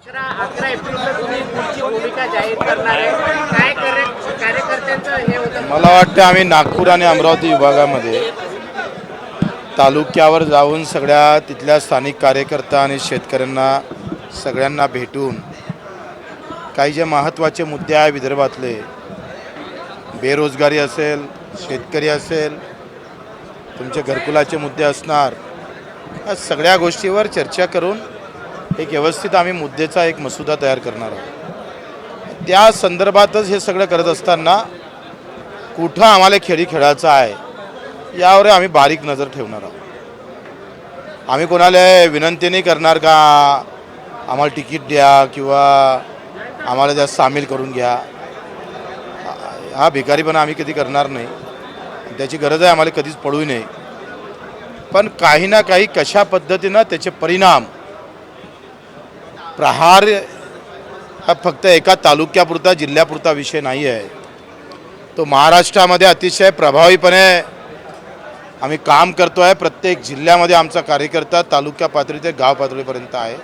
11 एप्रिलला तुम्ही पुढची भूमिका जाहीर करणार आहे. कार्यकर्त्यांचं हे होतं. मला वाटतं आम्ही नागपूर आणि अमरावती विभागामध्ये तालुक्यावर जाऊन सगळ्या तिथल्या स्थानिक कार्यकर्ता आणि शेतकऱ्यांना सगळ्यांना भेटून काही जे महत्त्वाचे मुद्दे आहे विदर्भातले, बेरोजगारी असेल, शेतकरी असेल, तुमचे घरकुलाचे मुद्दे असणार, या सगळ्या गोष्टीवर चर्चा करून एक व्यवस्थित आम्ही मुद्देचा एक मसुदा तयार करणार आहोत. त्या संदर्भातच हे सगळं करत असताना कुठं आम्हाला खेळी खेळायचा आहे यावर आम्ही बारीक नजर ठेवणार आहोत. आम्ही कोणाला विनंती नाही करणार का आम्हाला तिकीट द्या किंवा आम्हाला जास्त सामील करून घ्या. हा भिकारीपणा आम्ही कधी करणार नाही. त्याची गरज आहे आम्हाला कधीच पडू नये. पण काही ना काही कशा पद्धतीनं त्याचे परिणाम, प्रहार हा फक्त एका तालुक्यापुरता जिल्ह्यापुरता विषय नाही आहे. तो महाराष्ट्रामध्ये अतिशय प्रभावीपणे आम्ही काम करतो आहे. प्रत्येक जिल्ह्यामध्ये आमचा कार्यकर्ता तालुका पातळी ते गाव पातळीपर्यंत आहे.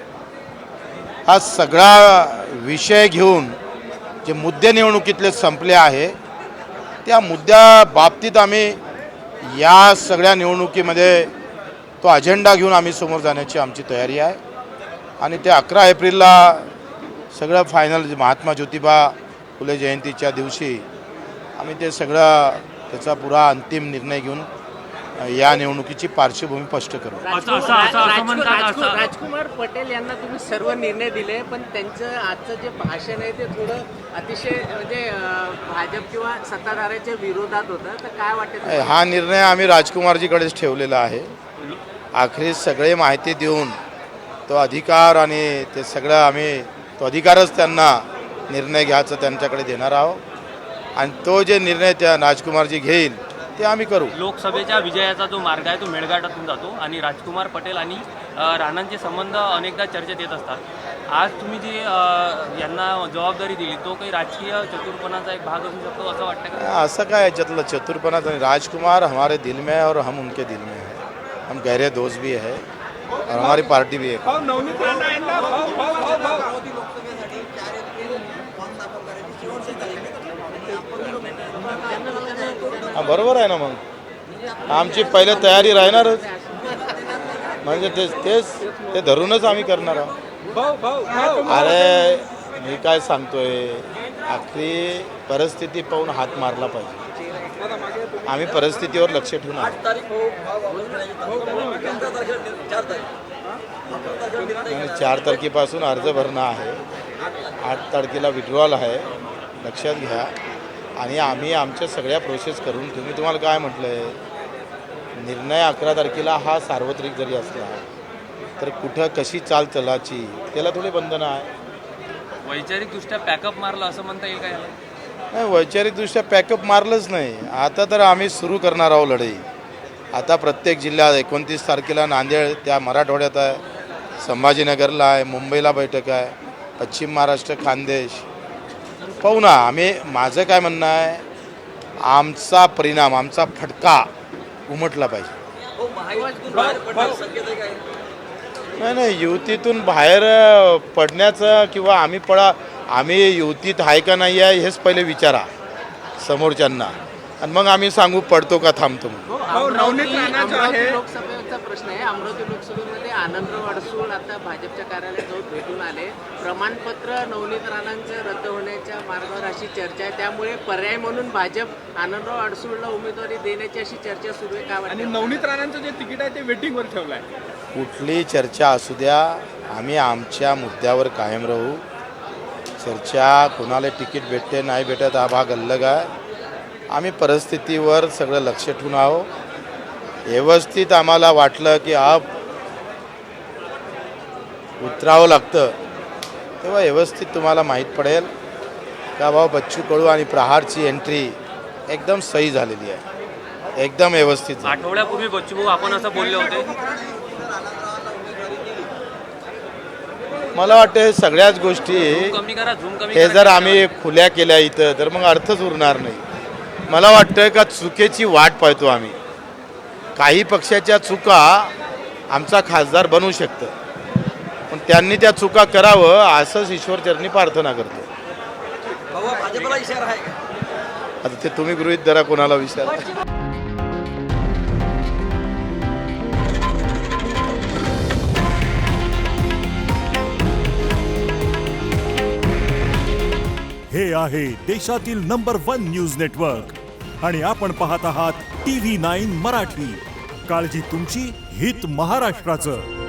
हा सगळा विषय घेऊन जे मुद्दे निवडणुकीतले संपले आहे त्या मुद्द्या बाबतीत आम्ही या सगळ्या निवडणुकीमध्ये तो अजेंडा घेऊन आम्ही समोर जाण्याची आमची तयारी आहे. आणि ते 11 एप्रिलला सगळं फायनल महात्मा ज्योतिबा फुले जयंतीच्या दिवशी आम्ही ते सगळं त्याचा पुरा अंतिम निर्णय घेऊन या निवडणुकीची पार्श्वभूमी स्पष्ट करू. राजकुमार पटेल यांना तुम्ही सर्व निर्णय दिले, पण त्यांचं आजचं जे भाषण आहे ते थोडं अतिशय म्हणजे भाजप किंवा सत्ताधाऱ्याच्या विरोधात होतं. तर काय वाटतं? हा निर्णय आम्ही राजकुमारजीकडेच ठेवलेला आहे. आखरी सगळे माहिती देऊन तो अधिकार आणि ते सगळं आम्ही तो अधिकारच त्यांना निर्णय घ्यायचा त्यांच्याकडे देणार आहोत. आणि तो जे निर्णय त्या राजकुमारजी घेईल ते आम्ही करू. लोकसभेच्या विजयाचा जो मार्ग आहे तो मेळघाटातून जातो आणि राजकुमार पटेल आणि राणांचे संबंध अनेकदा चर्चेत येत असतात. आज तुम्ही जी यांना जबाबदारी दिली तो काही राजकीय चतुरपणाचा एक भाग असू शकतो असं वाटतं का? असं काय याच्यातलं चतुरपणाचं? राजकुमार हमारे दिल में है और हम उनके दिल में है. हम गहरे दोस्त भी है और हमारी पार्टी भी है. हा बरोबर आहे ना. मग आमची पहिले तयारी राहणारच. म्हणजे ते धरूनच आम्ही करणार आहोत. अरे मी काय सांगतोय, आखरी परिस्थिती पाहून हात मारला पाहिजे. आम्ही परिस्थितीवर लक्ष ठेवून आहोत. 4 तारखेपासून अर्ज भरणं आहे. 8 तारखेला विड्रॉल आहे. लक्षात घ्या. आणि आम्ही आमच्या सगळ्या प्रोसेस करून तुम्ही तुम्हाला काय म्हटलं आहे, निर्णय 11 तारखेला हा सार्वत्रिक जरी असला तर कुठं कशी चाल चलाची त्याला थोडी बंधनं आहे. वैचारिकदृष्ट्या पॅकअप मारलं असं म्हणता येईल का याला? नाही, वैचारिकदृष्ट्या पॅकअप मारलंच नाही. आता तर आम्ही सुरू करणार आहोत लढाई. आता प्रत्येक जिल्ह्यात 29 तारखेला नांदेड त्या मराठवाड्यात आहे, संभाजीनगरला आहे, मुंबईला बैठक आहे, पश्चिम महाराष्ट्र खानदेश पाहू ना. आम्ही माझं काय म्हणणं आहे, आमचा परिणाम आमचा फटका उमटला पाहिजे. नाही, युतीतून बाहेर पडण्याचं किंवा आम्ही युतीत आहे का नाही आहे हेच पहिले विचारा समोरच्यांना, आणि मग आम्ही सांगू पडतो का थांबतो. अमरावती लोकसभेचा प्रश्न आहे. अमरावती लोकसभेमध्ये आनंदराव अडसूळ आता भाजपच्या कार्यालयात जाऊन भेटून आले. प्रमाणपत्र नवनीत राणांचं रद्द होण्याच्या मार्गावर अशी चर्चा आहे. त्यामुळे पर्याय म्हणून भाजप आनंदराव अडसूळला उमेदवारी देण्याची अशी चर्चा सुरू आहे. काय आणि नवनीत राणांचं जे तिकीट आहे ते वेटिंगवर ठेवलं आहे. कुठली चर्चा असू द्या, आम्ही आमच्या मुद्द्यावर कायम राहू. चर्चा कोणाला तिकीट भेटते नाही भेटत हा भाग अलग आहे. आम्ही परिस्थितीवर सगळं लक्ष ठेवून आहोत. व्यवस्थित आम्हाला वाटलं की उतरावं लागतं तेव्हा व्यवस्थित तुम्हाला माहीत पडेल का भाऊ बच्चू कडू आणि प्रहारची एंट्री एकदम सही झालेली आहे, एकदम व्यवस्थित. आठवड्यापूर्वी बच्चू भाऊ आपण असं बोलले होते. मला वाटतं सगळ्याच गोष्टी हे जर आम्ही खुल्या केल्या इथं तर मग अर्थच उरणार नाही. मला वाटतं का चुकीची वाट पाहतो आम्ही. काही पक्षाच्या चुका आमचा खासदार बनवू शकतं, पण त्यांनी त्या चुका करावं असंच ईश्वरचरणी प्रार्थना करतो. भाजपला इशारा आहे का? आता ते तुम्ही गृहीत धरा, कोणाला विचारा. हे आहे देशातील नंबर 1 न्यूज नेटवर्क आणि आपण पाहत आहात TV9 मराठी. काळजी तुमची, हित महाराष्ट्राचं.